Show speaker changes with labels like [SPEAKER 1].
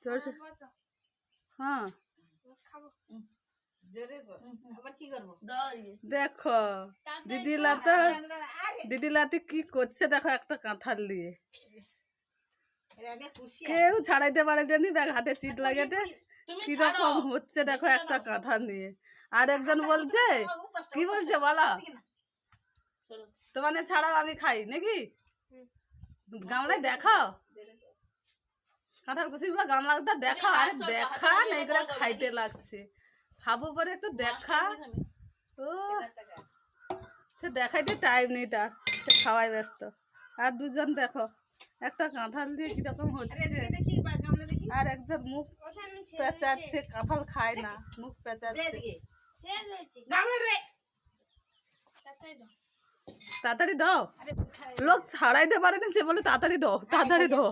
[SPEAKER 1] তোর হ্যাঁ দেখো দিদি লাতি কি করছে দেখো একটা কাঁঠাল নিয়ে কেউ ছাড়াইতে পারে জানি দেখ হাতে চিট লাগাতে কিরকম হচ্ছে দেখো একটা কাঁঠাল নিয়ে আর একজন বলছে কি বলছে বলা তোমার ছাড়াও আমি খাই নাকি গামলায় দেখাও কাঁঠাল কুচিগুলো গামলাটা দেখা আর দেখা নেই করে খাইতে লাগছে খাবো পরে একটু দেখা ও সে দেখাইতে টাইম নেই তার সে খাওয়াই ব্যস্ত আর দুজন দেখো একটা কাঁঠাল দিয়ে কিরকম হচ্ছে আর একজন মুখ পেঁচাচ্ছে কাঁঠাল খায় না মুখ পেঁচাচ্ছে তাড়াতাড়ি দাও লোক ছাড়াইতে পারে না সে বলে তাড়াতাড়ি দাও তাড়াতাড়ি দাও